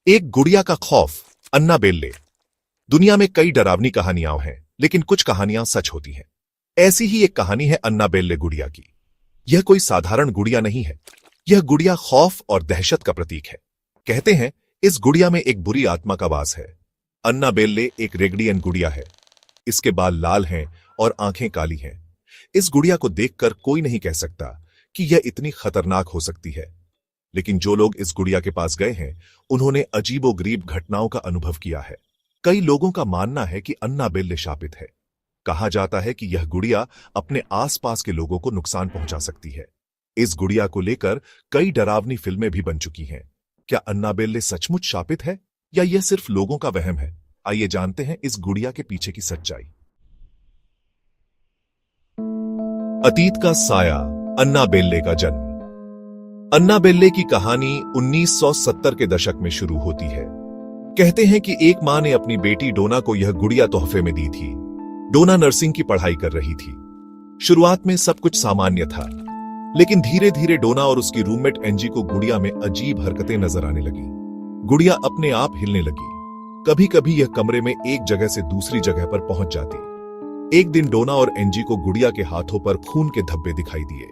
एक गुड़िया का खौफ। अन्नाबेल्ले। दुनिया में कई डरावनी कहानियां हैं, लेकिन कुछ कहानियां सच होती हैं। ऐसी ही एक कहानी है अन्नाबेल्ले गुड़िया की। यह कोई साधारण गुड़िया नहीं है। यह गुड़िया खौफ और दहशत का प्रतीक है। कहते हैं इस गुड़िया में एक बुरी आत्मा का वास है। अन्नाबेल्ले एक रेगडियन गुड़िया है। इसके बाल लाल हैं और आंखें काली हैं। इस गुड़िया को देखकर कोई नहीं कह सकता कि यह इतनी खतरनाक हो सकती है। लेकिन जो लोग इस गुड़िया के पास गए हैं, उन्होंने अजीबोगरीब घटनाओं का अनुभव किया है। कई लोगों का मानना है कि अन्नाबेल्ले शापित है। कहा जाता है कि यह गुड़िया अपने आसपास के लोगों को नुकसान पहुंचा सकती है। इस गुड़िया को लेकर कई डरावनी फिल्में भी बन चुकी हैं। क्या अन्नाबेल्ले सचमुच शापित है या यह सिर्फ लोगों का वहम है? आइए जानते हैं इस गुड़िया के पीछे की सच्चाई। अतीत का साया, अन्नाबेल्ले का जन्म। अन्नाबेल्ले की कहानी 1970 के दशक में शुरू होती है। कहते हैं कि एक मां ने अपनी बेटी डोना को यह गुड़िया तोहफे में दी थी। डोना नर्सिंग की पढ़ाई कर रही थी। शुरुआत में सब कुछ सामान्य था, लेकिन धीरे धीरे डोना और उसकी रूममेट एंजी को गुड़िया में अजीब हरकतें नजर आने लगी। गुड़िया अपने आप हिलने लगी। कभी कभी यह कमरे में एक जगह से दूसरी जगह पर पहुंच जाती। एक दिन डोना और एंजी को गुड़िया के हाथों पर खून के धब्बे दिखाई दिए।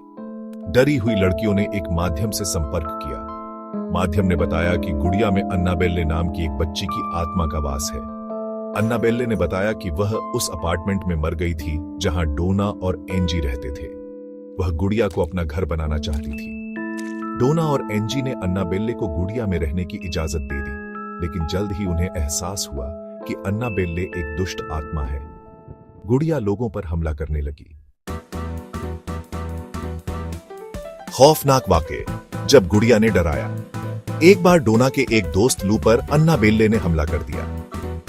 डरी हुई लड़कियों ने एक माध्यम से संपर्क किया। माध्यम ने बताया कि गुड़िया में अन्नाबेल्ले नाम की एक बच्ची की आत्मा का वास है। अन्नाबेल्ले ने बताया कि वह उस अपार्टमेंट में मर गई थी जहां डोना और एंजी रहते थे। वह गुड़िया को अपना घर बनाना चाहती थी। डोना और एंजी ने अन्नाबेल्ले को गुड़िया में रहने की इजाजत दे दी, लेकिन जल्द ही उन्हें एहसास हुआ कि अन्नाबेल्ले एक दुष्ट आत्मा है। गुड़िया लोगों पर हमला करने लगी। खौफनाक वाकये। जब गुड़िया ने डराया। एक बार डोना के एक दोस्त लू पर अन्नाबेल्ले ने हमला कर दिया।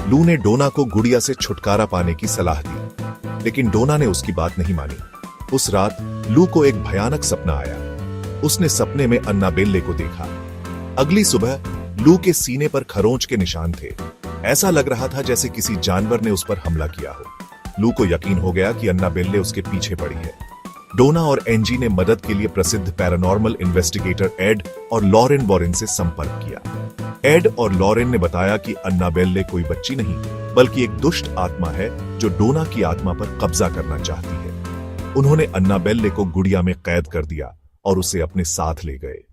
लू ने डोना को गुड़िया से छुटकारा पाने की सलाह दी, लेकिन डोना ने उसकी बात नहीं मानी। उस रात लू को एक भयानक सपना आया। उसने सपने में अन्नाबेल्ले को देखा। अगली सुबह लू के सीने पर खरोंच के निशान थे। ऐसा लग रहा था जैसे किसी जानवर ने उस पर हमला किया हो। लू को यकीन हो गया कि अन्नाबेल्ले उसके पीछे पड़ी है। डोना और एंजी ने मदद के लिए प्रसिद्ध पैरानॉर्मल इन्वेस्टिगेटर एड और लॉरेन वॉरेन से संपर्क किया। एड और लॉरेन ने बताया कि अन्नाबेल्ले कोई बच्ची नहीं, बल्कि एक दुष्ट आत्मा है जो डोना की आत्मा पर कब्जा करना चाहती है। उन्होंने अन्नाबेल्ले को गुड़िया में कैद कर दिया और उसे अपने साथ ले गए।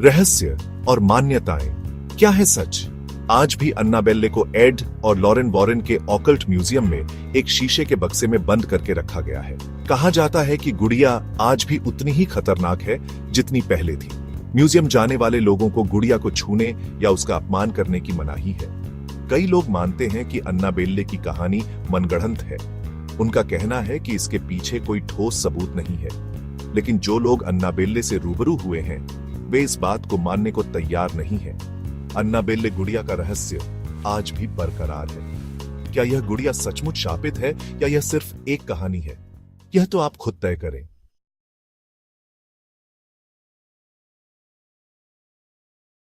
रहस्य और मान्यताएं। क्या है सच? आज भी अन्नाबेल्ले को एड और लॉरेन वॉरेन के ऑकल्ट म्यूजियम में एक शीशे के बक्से में बंद करके रखा गया है। कहा जाता है कि गुड़िया आज भी उतनी ही खतरनाक है जितनी पहले थी। म्यूजियम जाने वाले लोगों को गुड़िया को छूने या उसका अपमान करने की मनाही है। कई लोग मानते हैं कि अन्नाबेल्ले की कहानी मनगढ़ंत है। उनका कहना है कि इसके पीछे कोई ठोस सबूत नहीं है। लेकिन जो लोग अन्नाबेल्ले से रूबरू हुए हैं, वे इस बात को मानने को तैयार नहीं है। अन्नाबेल्ले गुड़िया का रहस्य आज भी बरकरार है। क्या यह गुड़िया सचमुच शापित है या यह सिर्फ एक कहानी है? यह तो आप खुद तय करें।